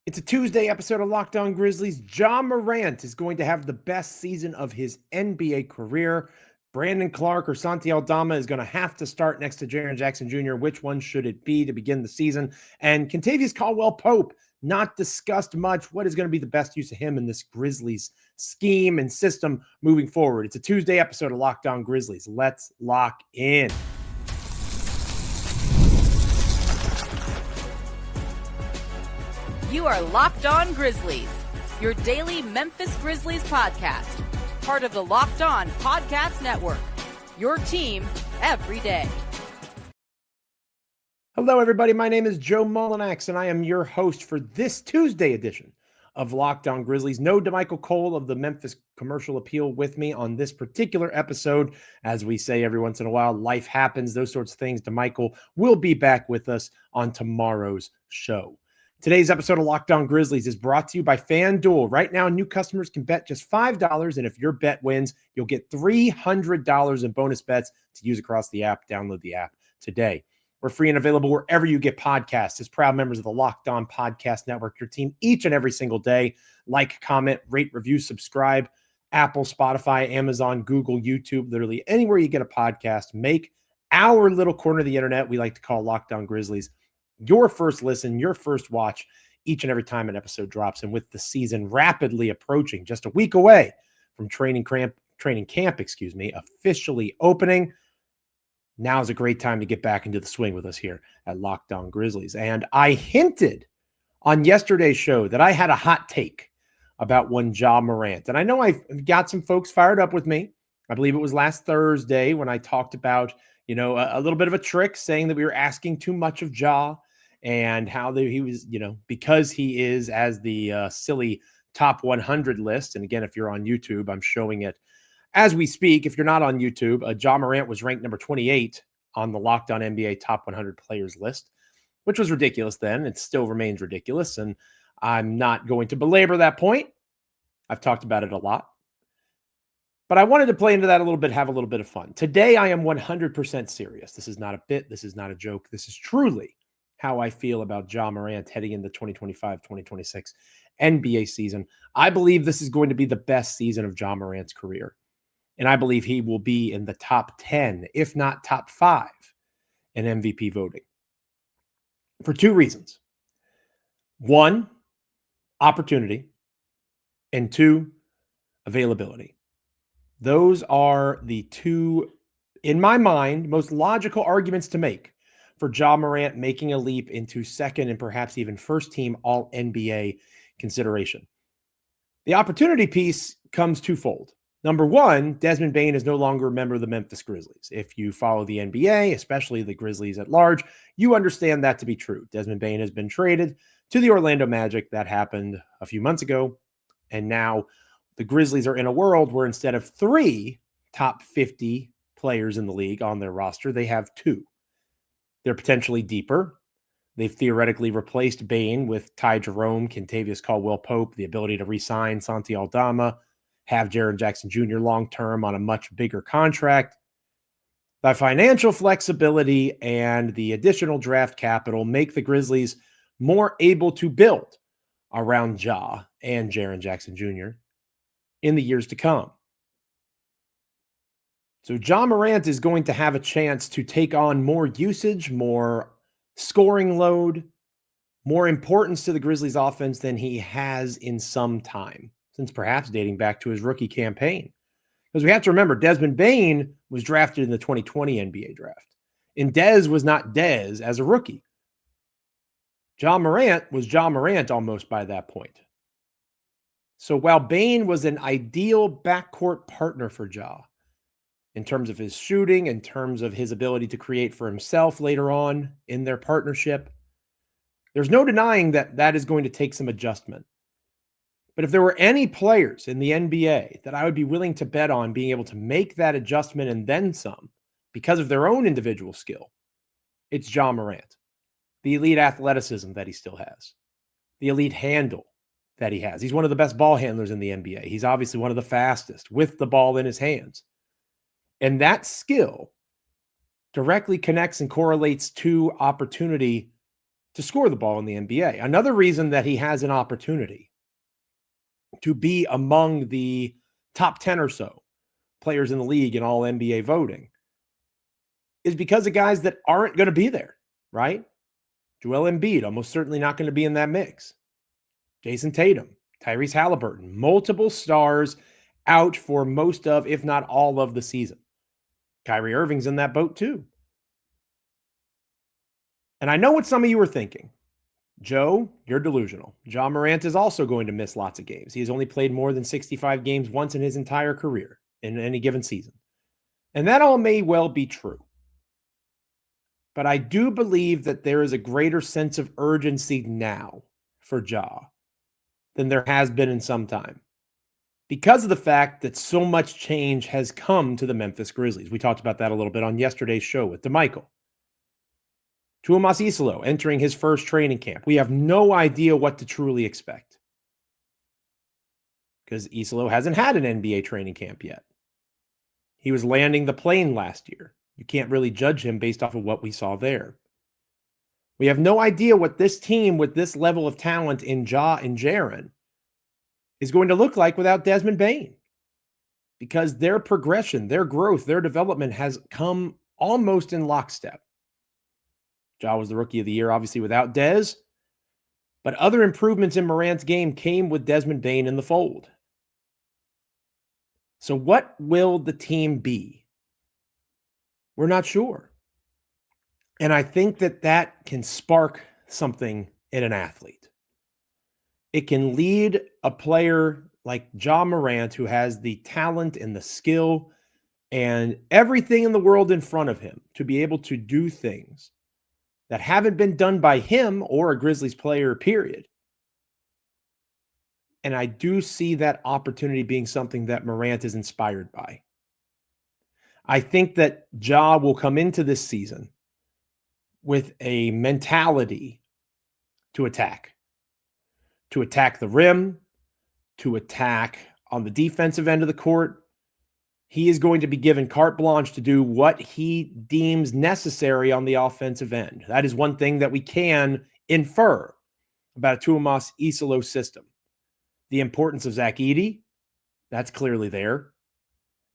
It's a Tuesday episode of Locked On Grizzlies. Ja Morant is going to have the best season of his NBA career. Brandon Clark or Santi Aldama is going to have to start next to Jaren Jackson Jr. Which one should it be to begin the season? And Kentavious Caldwell-Pope, not discussed much. What is going to be the best use of him in this Grizzlies scheme and system moving forward? It's a Tuesday episode of Locked On Grizzlies. Let's lock in. You are Locked On Grizzlies, your daily Memphis Grizzlies podcast, part of the Locked On Podcast Network, your team every day. Hello, everybody. My name is Joe Mullinax, and I am your host for this Tuesday edition of Locked On Grizzlies. No DeMichael Cole of the Memphis Commercial Appeal with me on this particular episode. As we say every once in a while, life happens, those sorts of things. DeMichael will be back with us on tomorrow's show. Today's episode of Locked On Grizzlies is brought to you by FanDuel. Right now, new customers can bet just $5, and if your bet wins, you'll get $300 in bonus bets to use across the app. Download the app today. We're free and available wherever you get podcasts. As proud members of the Locked On Podcast Network, your team each and every single day. Like, comment, rate, review, subscribe. Apple, Spotify, Amazon, Google, YouTube, literally anywhere you get a podcast. Make our little corner of the internet we like to call Locked On Grizzlies your first listen, your first watch each and every time an episode drops. And with the season rapidly approaching, just a week away from training camp, officially opening, now is a great time to get back into the swing with us here at Locked On Grizzlies. And I hinted on yesterday's show that I had a hot take about one Ja Morant. And I know I've got some folks fired up with me. I believe it was last Thursday when I talked about, a little bit of a trick saying that we were asking too much of Ja and how he was, because he is as the silly top 100 list. And again, if you're on YouTube, I'm showing it as we speak. If you're not on YouTube, Ja Morant was ranked number 28 on the Locked On NBA top 100 players list, which was ridiculous then. It still remains ridiculous. And I'm not going to belabor that point. I've talked about it a lot. But I wanted to play into that a little bit, have a little bit of fun. Today, I am 100% serious. This is not a bit. This is not a joke. This is truly how I feel about Ja Morant heading into 2025-2026 NBA season. I believe this is going to be the best season of Ja Morant's career. And I believe he will be in the top 10, if not top 5 in MVP voting. For two reasons. One, opportunity. And two, availability. Those are the two, in my mind, most logical arguments to make for Ja Morant making a leap into second and perhaps even first team All-NBA consideration. The opportunity piece comes twofold. Number one, Desmond Bane is no longer a member of the Memphis Grizzlies. If you follow the NBA, especially the Grizzlies at large, you understand that to be true. Desmond Bane has been traded to the Orlando Magic. That happened a few months ago. And now the Grizzlies are in a world where instead of 3 top 50 players in the league on their roster, they have 2. They're potentially deeper. They've theoretically replaced Bane with Ty Jerome, Kentavious Caldwell-Pope, the ability to re-sign Santi Aldama, have Jaren Jackson Jr. long-term on a much bigger contract. The financial flexibility and the additional draft capital make the Grizzlies more able to build around Ja and Jaren Jackson Jr. in the years to come. So Ja Morant is going to have a chance to take on more usage, more scoring load, more importance to the Grizzlies offense than he has in some time, since perhaps dating back to his rookie campaign. Because we have to remember, Desmond Bane was drafted in the 2020 NBA draft. And Dez was not Dez as a rookie. Ja Morant was Ja Morant almost by that point. So while Bane was an ideal backcourt partner for Ja, in terms of his shooting, in terms of his ability to create for himself later on in their partnership, there's no denying that that is going to take some adjustment. But if there were any players in the NBA that I would be willing to bet on being able to make that adjustment and then some because of their own individual skill, it's Ja Morant. The elite athleticism that he still has, the elite handle that he has. He's one of the best ball handlers in the NBA. He's obviously one of the fastest with the ball in his hands. And that skill directly connects and correlates to opportunity to score the ball in the NBA. Another reason that he has an opportunity to be among the top 10 or so players in the league in all NBA voting is because of guys that aren't going to be there, right? Joel Embiid, almost certainly not going to be in that mix. Jason Tatum, Tyrese Halliburton, multiple stars out for most of, if not all of the season. Kyrie Irving's in that boat too. And I know what some of you are thinking. Joe, you're delusional. Ja Morant is also going to miss lots of games. He has only played more than 65 games once in his entire career in any given season. And that all may well be true. But I do believe that there is a greater sense of urgency now for Ja than there has been in some time, because of the fact that so much change has come to the Memphis Grizzlies. We talked about that a little bit on yesterday's show with DeMichael. Tuomas Isalo entering his first training camp. We have no idea what to truly expect because Isalo hasn't had an NBA training camp yet. He was landing the plane last year. You can't really judge him based off of what we saw there. We have no idea what this team with this level of talent in Ja and Jaren is going to look like without Desmond Bane, because their progression, their growth, their development has come almost in lockstep. Ja was the rookie of the year, obviously, without Dez, but other improvements in Morant's game came with Desmond Bane in the fold. So what will the team be? We're not sure. And I think that that can spark something in an athlete. It can lead a player like Ja Morant, who has the talent and the skill and everything in the world in front of him, to be able to do things that haven't been done by him or a Grizzlies player, period. And I do see that opportunity being something that Morant is inspired by. I think that Ja will come into this season with a mentality to attack the rim, to attack on the defensive end of the court. He is going to be given carte blanche to do what he deems necessary on the offensive end. That is one thing that we can infer about a Tuomas Isalo system. The importance of Zach Edey, that's clearly there.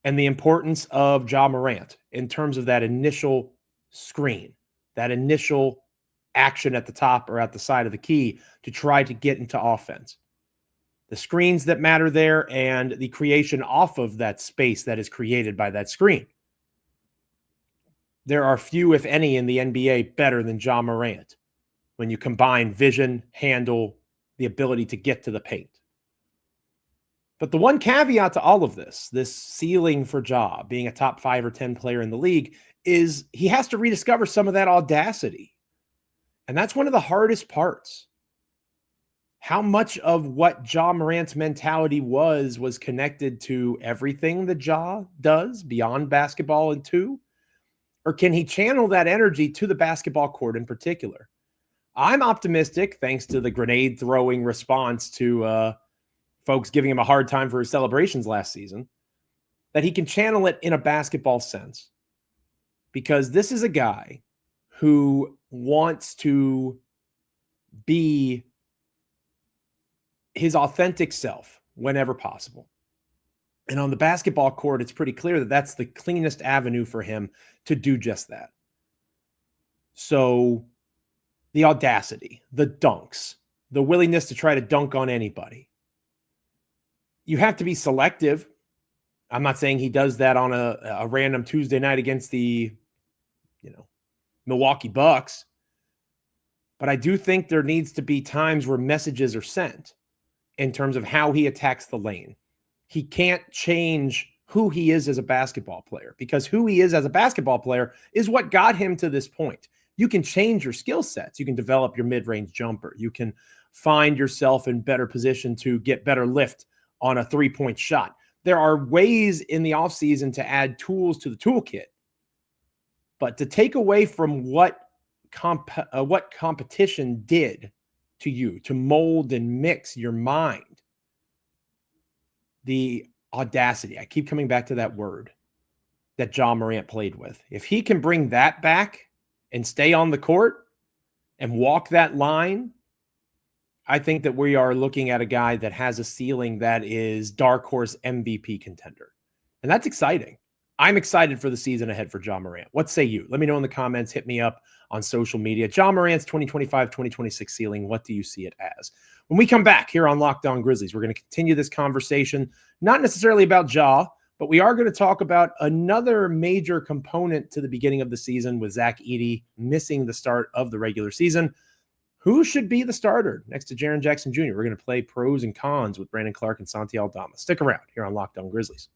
And the importance of Ja Morant in terms of that initial screen, that initial action at the top or at the side of the key to try to get into offense. The screens that matter there and the creation off of that space that is created by that screen. There are few, if any, in the NBA better than Ja Morant when you combine vision, handle, the ability to get to the paint. But the one caveat to all of this ceiling for Ja being a top 5 or 10 player in the league, is he has to rediscover some of that audacity. And that's one of the hardest parts. How much of what Ja Morant's mentality was connected to everything that Ja does beyond basketball and two? Or can he channel that energy to the basketball court in particular? I'm optimistic, thanks to the grenade throwing response to folks giving him a hard time for his celebrations last season, that he can channel it in a basketball sense. Because this is a guy who wants to be his authentic self whenever possible. And on the basketball court, it's pretty clear that that's the cleanest avenue for him to do just that. So the audacity, the dunks, the willingness to try to dunk on anybody. You have to be selective. I'm not saying he does that on a random Tuesday night against the, Milwaukee Bucks. But I do think there needs to be times where messages are sent in terms of how he attacks the lane. He can't change who he is as a basketball player, because who he is as a basketball player is what got him to this point. You can change your skill sets. You can develop your mid-range jumper. You can find yourself in better position to get better lift on a three-point shot. There are ways in the offseason to add tools to the toolkit. But to take away from what competition did to you, to mold and mix your mind, the audacity, I keep coming back to that word, that Ja Morant played with. If he can bring that back and stay on the court and walk that line, I think that we are looking at a guy that has a ceiling that is dark horse MVP contender. And that's exciting. I'm excited for the season ahead for Ja Morant. What say you? Let me know in the comments. Hit me up on social media. Ja Morant's 2025-2026 ceiling, what do you see it as? When we come back here on Locked On Grizzlies, we're going to continue this conversation, not necessarily about Ja, but we are going to talk about another major component to the beginning of the season with Zach Edey missing the start of the regular season. Who should be the starter next to Jaren Jackson Jr.? We're going to play pros and cons with Brandon Clark and Santi Aldama. Stick around here on Locked On Grizzlies.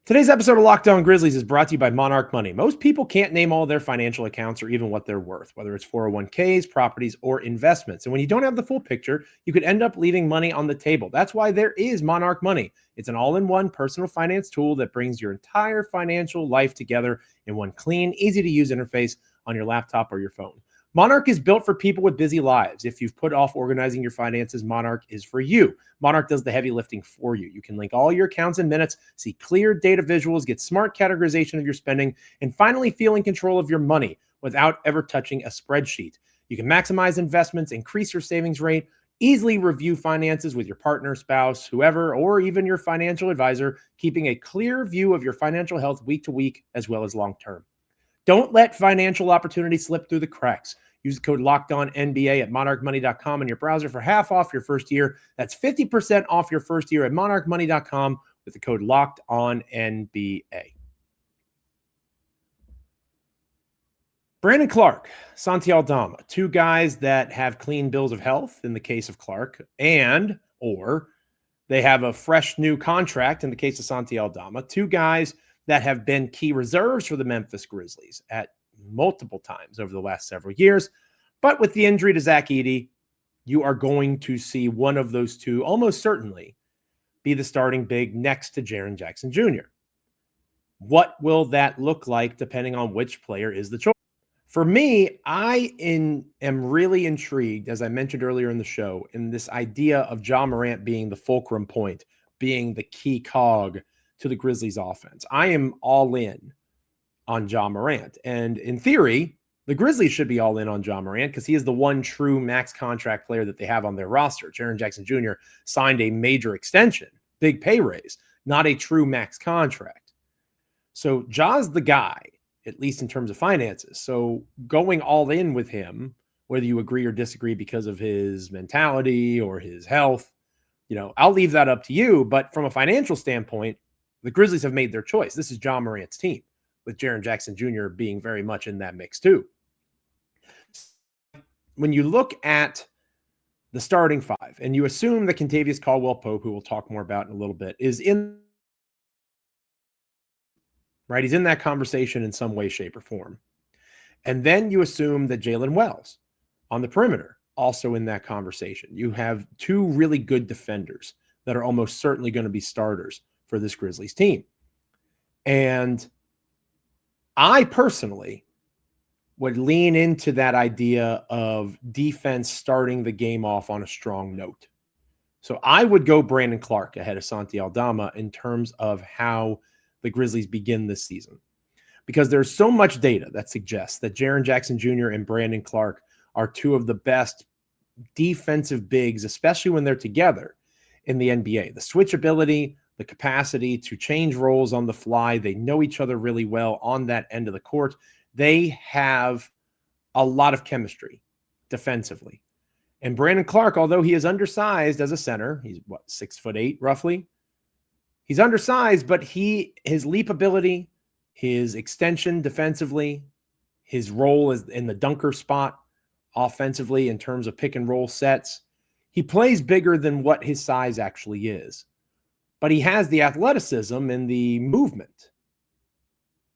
Today's episode of Locked On Grizzlies is brought to you by Monarch Money. Most people can't name all their financial accounts or even what they're worth, whether it's 401ks, properties, or investments. And when you don't have the full picture, you could end up leaving money on the table. That's why there is Monarch Money. It's an all-in-one personal finance tool that brings your entire financial life together in one clean, easy-to-use interface on your laptop or your phone. Monarch is built for people with busy lives. If you've put off organizing your finances, Monarch is for you. Monarch does the heavy lifting for you. You can link all your accounts in minutes, see clear data visuals, get smart categorization of your spending, and finally feel in control of your money without ever touching a spreadsheet. You can maximize investments, increase your savings rate, easily review finances with your partner, spouse, whoever, or even your financial advisor, keeping a clear view of your financial health week to week as well as long term. Don't let financial opportunity slip through the cracks. Use the code LOCKEDONNBA at monarchmoney.com in your browser for half off your first year. That's 50% off your first year at monarchmoney.com with the code LOCKEDONNBA. Brandon Clark, Santi Aldama, two guys that have clean bills of health in the case of Clark, or they have a fresh new contract in the case of Santi Aldama. Two guys that have been key reserves for the Memphis Grizzlies at multiple times over the last several years. But with the injury to Zach Edey, you are going to see one of those two almost certainly be the starting big next to Jaren Jackson Jr. What will that look like depending on which player is the choice? For me, I am really intrigued, as I mentioned earlier in the show, in this idea of Ja Morant being the fulcrum point, being the key cog to the Grizzlies offense. I am all in on Ja Morant. And in theory, the Grizzlies should be all in on Ja Morant because he is the one true max contract player that they have on their roster. Jaren Jackson Jr. signed a major extension, big pay raise, not a true max contract. So Ja's the guy, at least in terms of finances. So going all in with him, whether you agree or disagree because of his mentality or his health, I'll leave that up to you. But from a financial standpoint, the Grizzlies have made their choice. This is Ja Morant's team, with Jaren Jackson Jr. being very much in that mix too. When you look at the starting five, and you assume that Kentavious Caldwell-Pope, who we'll talk more about in a little bit, is in, right? He's in that conversation in some way, shape, or form. And then you assume that Jalen Wells on the perimeter, also in that conversation. You have two really good defenders that are almost certainly going to be starters for this Grizzlies team. And I personally would lean into that idea of defense starting the game off on a strong note. So I would go Brandon Clark ahead of Santi Aldama in terms of how the Grizzlies begin this season, because there's so much data that suggests that Jaren Jackson Jr. and Brandon Clark are two of the best defensive bigs, especially when they're together in the NBA. The switchability, the capacity to change roles on the fly. They know each other really well on that end of the court. They have a lot of chemistry defensively. And Brandon Clark, although he is undersized as a center, he's 6'8" roughly. He's undersized, but his leap ability, his extension defensively, his role is in the dunker spot offensively in terms of pick and roll sets. He plays bigger than what his size actually is. But he has the athleticism and the movement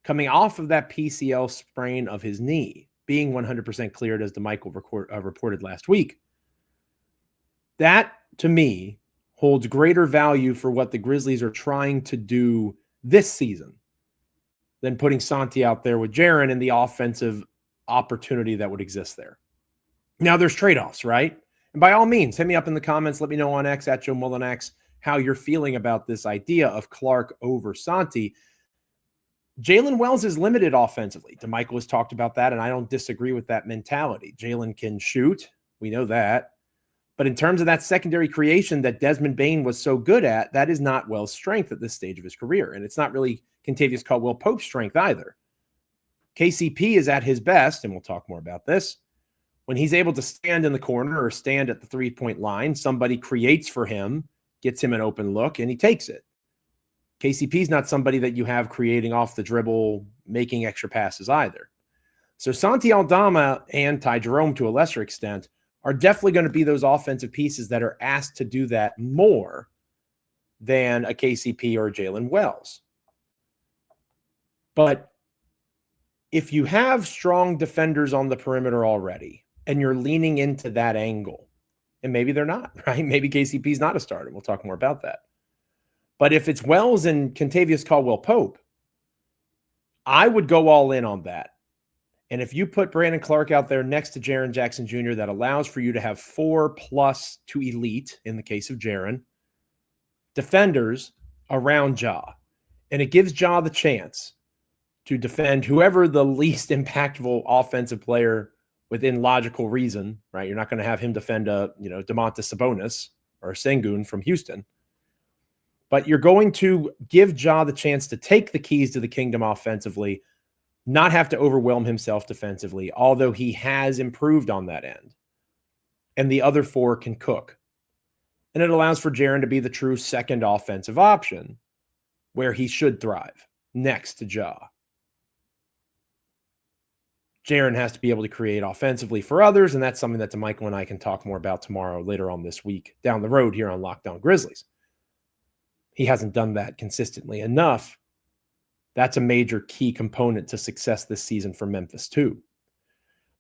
coming off of that PCL sprain of his knee, being 100% cleared, as DeMichael reported last week. That, to me, holds greater value for what the Grizzlies are trying to do this season than putting Santi out there with Jaren and the offensive opportunity that would exist there. Now, there's trade-offs, right? And by all means, hit me up in the comments. Let me know on X, at Joe Mullinax, how you're feeling about this idea of Clark over Santi. Jalen Wells is limited offensively. DeMichael has talked about that, and I don't disagree with that mentality. Jalen can shoot. We know that. But in terms of that secondary creation that Desmond Bane was so good at, that is not Wells' strength at this stage of his career. And it's not really Kentavious Caldwell-Pope's strength either. KCP is at his best, and we'll talk more about this, when he's able to stand in the corner or stand at the three-point line. Somebody creates for him, gets him an open look, and he takes it. KCP is not somebody that you have creating off the dribble, making extra passes either. So Santi Aldama and Ty Jerome, to a lesser extent, are definitely going to be those offensive pieces that are asked to do that more than a KCP or a Jalen Wells. But if you have strong defenders on the perimeter already and you're leaning into that angle, and maybe they're not, right? Maybe KCP is not a starter. We'll talk more about that. But if it's Wells and Kentavious Caldwell-Pope, I would go all in on that. And if you put Brandon Clark out there next to Jaren Jackson Jr., that allows for you to have 4+ to elite, in the case of Jaren, defenders around Ja. And it gives Ja the chance to defend whoever the least impactful offensive player within logical reason, right? You're not going to have him defend Domantas Sabonis or Sengun from Houston. But you're going to give Ja the chance to take the keys to the kingdom offensively, not have to overwhelm himself defensively, although he has improved on that end. And the other 4 can cook. And it allows for Jaren to be the true second offensive option where he should thrive next to Ja. Jaren has to be able to create offensively for others, and that's something that DeMichael and I can talk more about tomorrow, later on this week, down the road here on Locked On Grizzlies. He hasn't done that consistently enough. That's a major key component to success this season for Memphis too.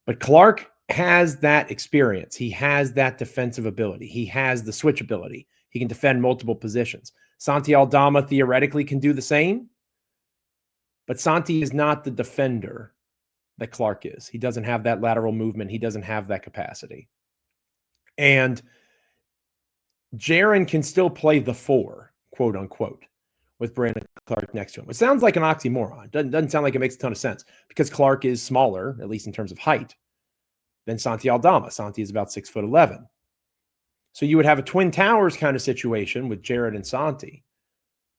But Clark has that experience. He has that defensive ability. He has the switch ability. He can defend multiple positions. Santi Aldama theoretically can do the same, but Santi is not the defender that Clark is. He doesn't have that lateral movement. He doesn't have that capacity. And Jaren can still play the 4, quote unquote, with Brandon Clark next to him. It sounds like an oxymoron. Doesn't sound like it makes a ton of sense because Clark is smaller, at least in terms of height, than Santi Aldama. Santi is about 6'11". So you would have a Twin Towers kind of situation with Jaren and Santi,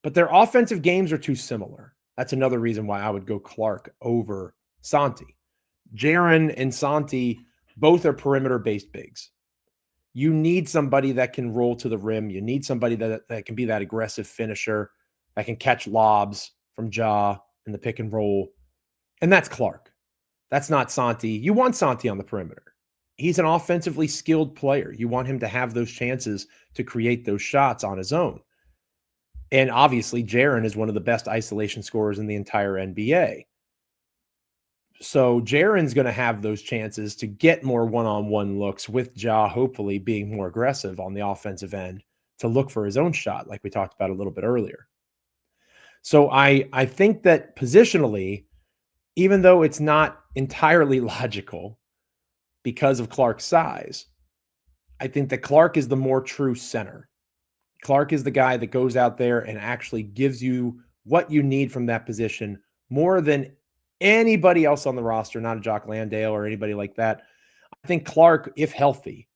but their offensive games are too similar. That's another reason why I would go Clark over Santi. Jaren and Santi both are perimeter-based bigs. You need somebody that can roll to the rim. You need somebody that can be that aggressive finisher, that can catch lobs from Ja in the pick and roll. And that's Clark. That's not Santi. You want Santi on the perimeter. He's an offensively skilled player. You want him to have those chances to create those shots on his own. And obviously, Jaren is one of the best isolation scorers in the entire NBA. So Jaren's going to have those chances to get more one-on-one looks with Ja, hopefully being more aggressive on the offensive end to look for his own shot, like we talked about a little bit earlier. So I think that positionally, even though it's not entirely logical because of Clark's size, I think that Clark is the more true center. Clark is the guy that goes out there and actually gives you what you need from that position more than anybody else on the roster, not a Jock Landale or anybody like that. I think Clark, if healthy,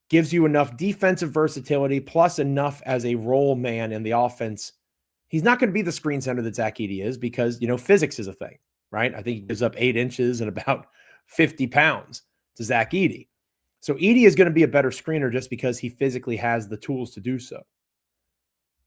gives you enough defensive versatility plus enough as a role man in the offense. He's not going to be the screen center that Zach Edey is because, physics is a thing, right? I think he gives up 8 inches and about 50 pounds to Zach Edey. So Edey is going to be a better screener just because he physically has the tools to do so.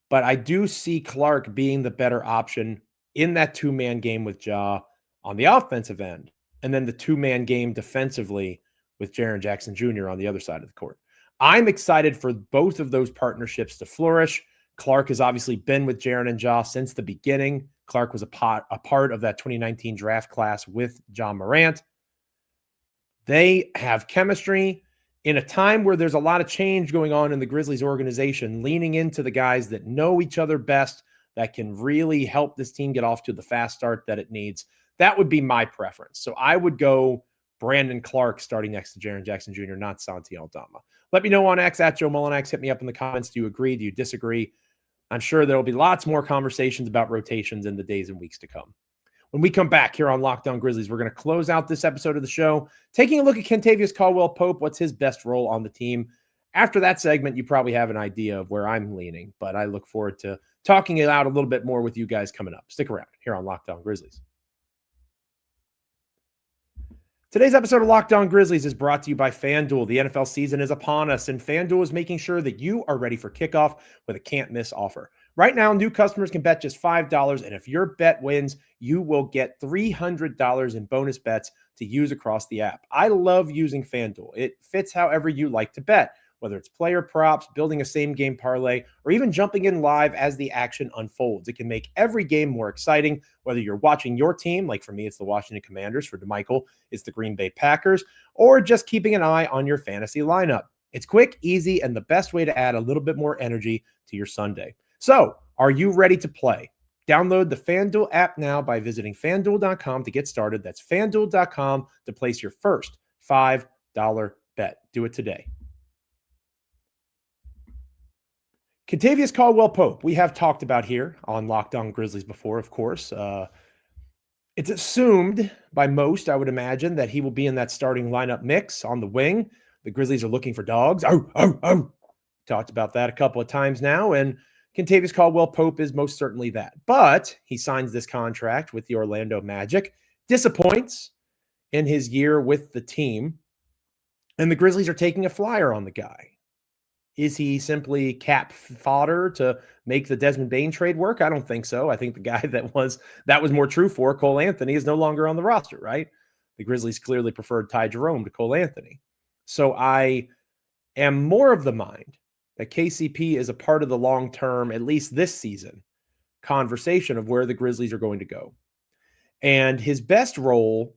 But I do see Clark being the better option in that 2-man game with Ja on the offensive end, and then the 2-man game defensively with Jaren Jackson Jr. on the other side of the court. I'm excited for both of those partnerships to flourish. Clark has obviously been with Jaren and Ja since the beginning. Clark was a part of that 2019 draft class with Ja Morant. They have chemistry in a time where there's a lot of change going on in the Grizzlies organization, leaning into the guys that know each other best, that can really help this team get off to the fast start that it needs. That would be my preference. So I would go Brandon Clark starting next to Jaren Jackson Jr., not Santi Aldama. Let me know on X at Joe Mullinax. Hit me up in the comments. Do you agree? Do you disagree? I'm sure there will be lots more conversations about rotations in the days and weeks to come. When we come back here on Locked On Grizzlies, we're going to close out this episode of the show, taking a look at Kentavious Caldwell-Pope. What's his best role on the team? After that segment, you probably have an idea of where I'm leaning, but I look forward to talking it out a little bit more with you guys coming up. Stick around here on Locked On Grizzlies. Today's episode of Locked On Grizzlies is brought to you by FanDuel. The NFL season is upon us, and FanDuel is making sure that you are ready for kickoff with a can't-miss offer. Right now, new customers can bet just $5, and if your bet wins, you will get $300 in bonus bets to use across the app. I love using FanDuel. It fits however you like to bet, whether it's player props, building a same-game parlay, or even jumping in live as the action unfolds. It can make every game more exciting, whether you're watching your team, like for me, it's the Washington Commanders. For DeMichael, it's the Green Bay Packers, or just keeping an eye on your fantasy lineup. It's quick, easy, and the best way to add a little bit more energy to your Sunday. So, are you ready to play? Download the FanDuel app now by visiting FanDuel.com to get started. That's FanDuel.com to place your first $5 bet. Do it today. Kentavious Caldwell-Pope, we have talked about here on Locked On Grizzlies before, of course. It's assumed by most, I would imagine, that he will be in that starting lineup mix on the wing. The Grizzlies are looking for dogs. Talked about that a couple of times now, and Kentavious Caldwell-Pope is most certainly that. But he signs this contract with the Orlando Magic, disappoints in his year with the team, and the Grizzlies are taking a flyer on the guy. Is he simply cap fodder to make the Desmond Bane trade work? I don't think so. I think the guy that was more true for, Cole Anthony, is no longer on the roster, right? The Grizzlies clearly preferred Ty Jerome to Cole Anthony. So I am more of the mind that KCP is a part of the long-term, at least this season, conversation of where the Grizzlies are going to go. And his best role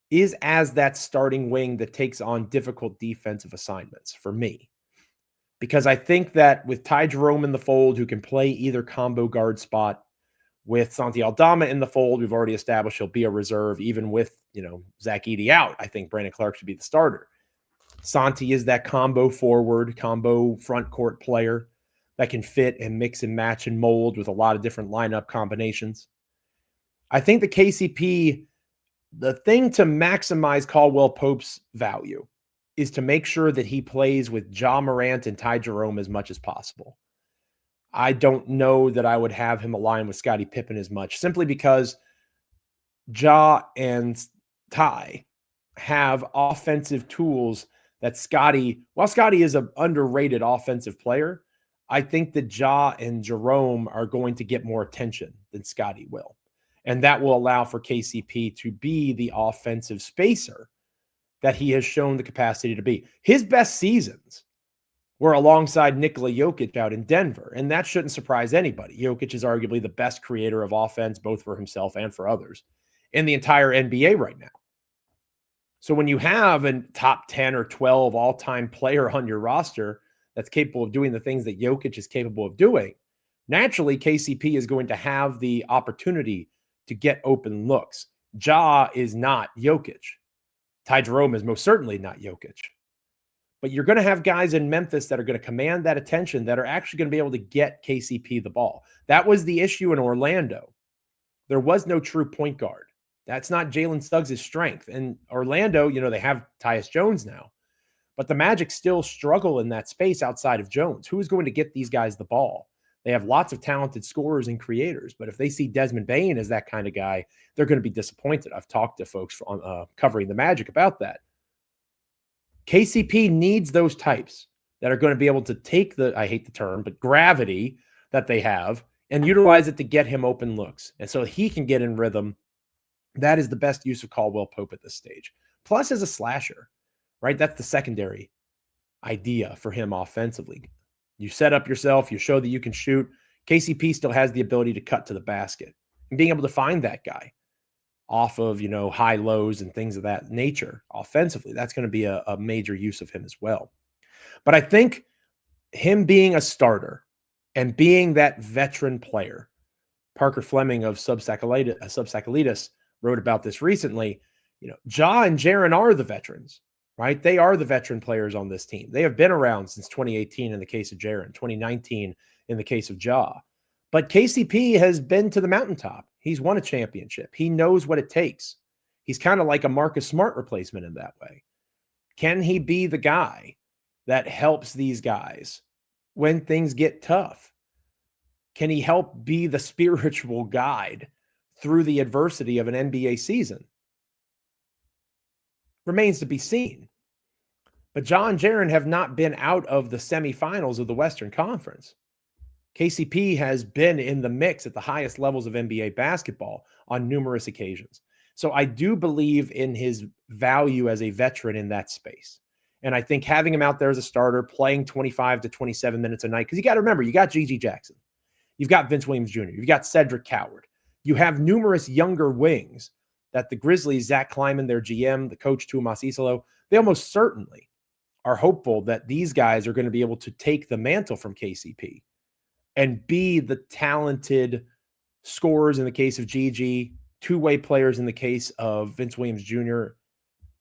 is as that starting wing that takes on difficult defensive assignments for me. Because I think that with Ty Jerome in the fold, who can play either combo guard spot, with Santi Aldama in the fold, we've already established he'll be a reserve, even with, Zach Edey out. I think Brandon Clark should be the starter. Santi is that combo forward, combo front court player that can fit and mix and match and mold with a lot of different lineup combinations. I think the KCP, the thing to maximize Caldwell-Pope's value is to make sure that he plays with Ja Morant and Ty Jerome as much as possible. I don't know that I would have him align with Scottie Pippen as much, simply because Ja and Ty have offensive tools that Scottie, while Scottie is an underrated offensive player, I think that Ja and Jerome are going to get more attention than Scottie will. And that will allow for KCP to be the offensive spacer that he has shown the capacity to be. His best seasons were alongside Nikola Jokic out in Denver, and that shouldn't surprise anybody. Jokic is arguably the best creator of offense, both for himself and for others, in the entire NBA right now. So when you have a top 10 or 12 all-time player on your roster that's capable of doing the things that Jokic is capable of doing, naturally KCP is going to have the opportunity to get open looks. Ja is not Jokic. Ty Jerome is most certainly not Jokic. But you're going to have guys in Memphis that are going to command that attention, that are actually going to be able to get KCP the ball. That was the issue in Orlando. There was no true point guard. That's not Jalen Suggs' strength. And Orlando, they have Tyus Jones now. But the Magic still struggle in that space outside of Jones. Who is going to get these guys the ball? They have lots of talented scorers and creators, but if they see Desmond Bane as that kind of guy, they're going to be disappointed. I've talked to folks on covering the Magic about that. KCP needs those types that are going to be able to take the, I hate the term, but gravity that they have and utilize it to get him open looks. And so he can get in rhythm. That is the best use of Caldwell-Pope at this stage. Plus as a slasher, right? That's the secondary idea for him offensively. You set up yourself, you show that you can shoot. KCP still has the ability to cut to the basket. And being able to find that guy off of, high lows and things of that nature offensively, that's going to be a major use of him as well. But I think him being a starter and being that veteran player, Parker Fleming of Subsacalitas wrote about this recently, Ja and Jaren are the veterans. Right? They are the veteran players on this team. They have been around since 2018 in the case of Jaren, 2019 in the case of Ja. But KCP has been to the mountaintop. He's won a championship. He knows what it takes. He's kind of like a Marcus Smart replacement in that way. Can he be the guy that helps these guys when things get tough? Can he help be the spiritual guide through the adversity of an NBA season? Remains to be seen. But Ja and Jaren have not been out of the semifinals of the Western Conference. KCP has been in the mix at the highest levels of NBA basketball on numerous occasions. So I do believe in his value as a veteran in that space. And I think having him out there as a starter, playing 25 to 27 minutes a night, because you got to remember, you got Gigi Jackson. You've got Vince Williams Jr. You've got Cedric Coward. You have numerous younger wings that the Grizzlies, Zach Kleiman, their GM, the coach, Tuomas Isalo, they almost certainly are hopeful that these guys are going to be able to take the mantle from KCP and be the talented scorers in the case of Gigi, two-way players in the case of Vince Williams Jr.,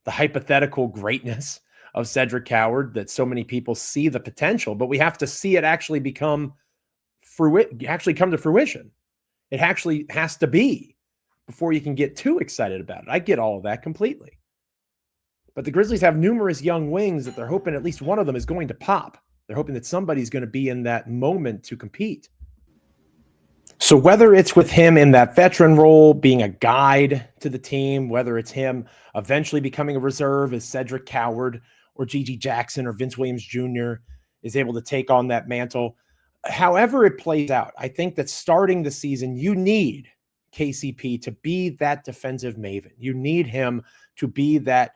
the hypothetical greatness of Cedric Coward that so many people see the potential, but we have to see it actually come to fruition. It actually has to be before you can get too excited about it. I get all of that completely. But the Grizzlies have numerous young wings that they're hoping at least one of them is going to pop. They're hoping that somebody's going to be in that moment to compete. So whether it's with him in that veteran role, being a guide to the team, whether it's him eventually becoming a reserve as Cedric Coward or Gigi Jackson or Vince Williams Jr. is able to take on that mantle, however it plays out, I think that starting the season, you need KCP to be that defensive maven. You need him to be that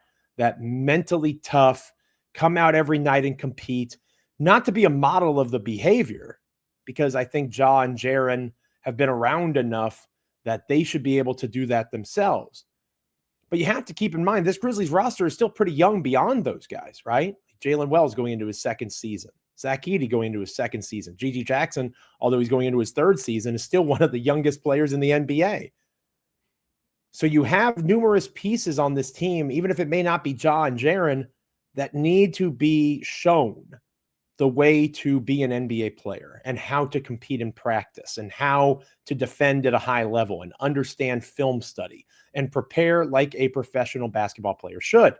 mentally tough, come out every night and compete, not to be a model of the behavior, because I think Ja and Jaren have been around enough that they should be able to do that themselves. But you have to keep in mind, this Grizzlies roster is still pretty young beyond those guys, right? Jalen Wells going into his second season. Zach Edey going into his second season. Gigi Jackson, although he's going into his third season, is still one of the youngest players in the NBA. So you have numerous pieces on this team, even if it may not be Ja and Jaren, that need to be shown the way to be an NBA player and how to compete in practice and how to defend at a high level and understand film study and prepare like a professional basketball player should.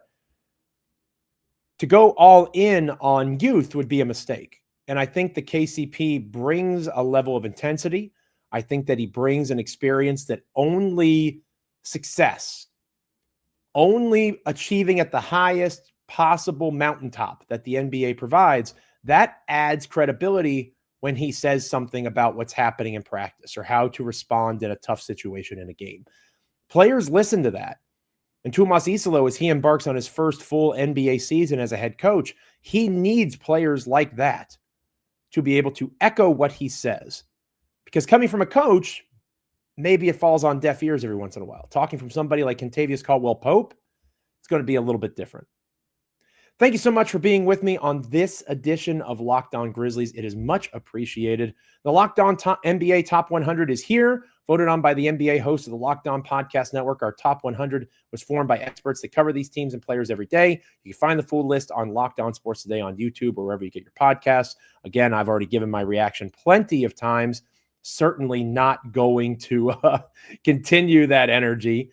To go all in on youth would be a mistake. And I think the KCP brings a level of intensity. I think that he brings an experience that only success, only achieving at the highest possible mountaintop that the NBA provides, that adds credibility when he says something about what's happening in practice or how to respond in a tough situation in a game. Players listen to that. And Tuomas Isalo, as he embarks on his first full NBA season as a head coach, he needs players like that to be able to echo what he says. Because coming from a coach, maybe it falls on deaf ears every once in a while. Talking from somebody like Kentavious Caldwell-Pope, it's going to be a little bit different. Thank you so much for being with me on this edition of Locked On Grizzlies. It is much appreciated. The Locked On NBA Top 100 is here, voted on by the NBA host of the Locked On Podcast Network. Our Top 100 was formed by experts that cover these teams and players every day. You can find the full list on Locked On Sports Today on YouTube or wherever you get your podcasts. Again, I've already given my reaction plenty of times. Certainly not going to continue that energy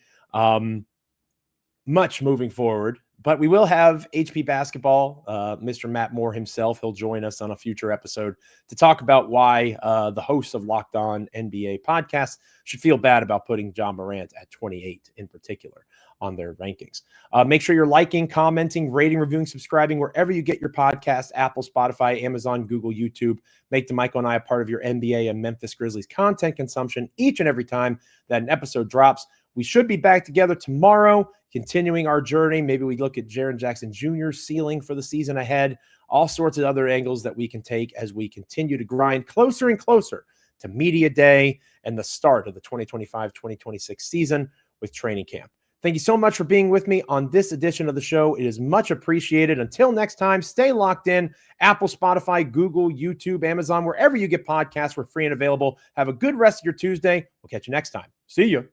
much moving forward. But we will have HP Basketball, Mr. Matt Moore himself. He'll join us on a future episode to talk about why the hosts of Locked On NBA podcast should feel bad about putting Ja Morant at 28 in particular on their rankings. Make sure you're liking, commenting, rating, reviewing, subscribing wherever you get your podcast, Apple, Spotify, Amazon, Google, YouTube. Make DeMichael and I a part of your NBA and Memphis Grizzlies content consumption each and every time that an episode drops. We should be back together tomorrow, continuing our journey. Maybe we look at Jaren Jackson Jr.'s ceiling for the season ahead, all sorts of other angles that we can take as we continue to grind closer and closer to Media Day and the start of the 2025-2026 season with training camp. Thank you so much for being with me on this edition of the show. It is much appreciated. Until next time, stay locked in. Apple, Spotify, Google, YouTube, Amazon, wherever you get podcasts, we're free and available. Have a good rest of your Tuesday. We'll catch you next time. See you.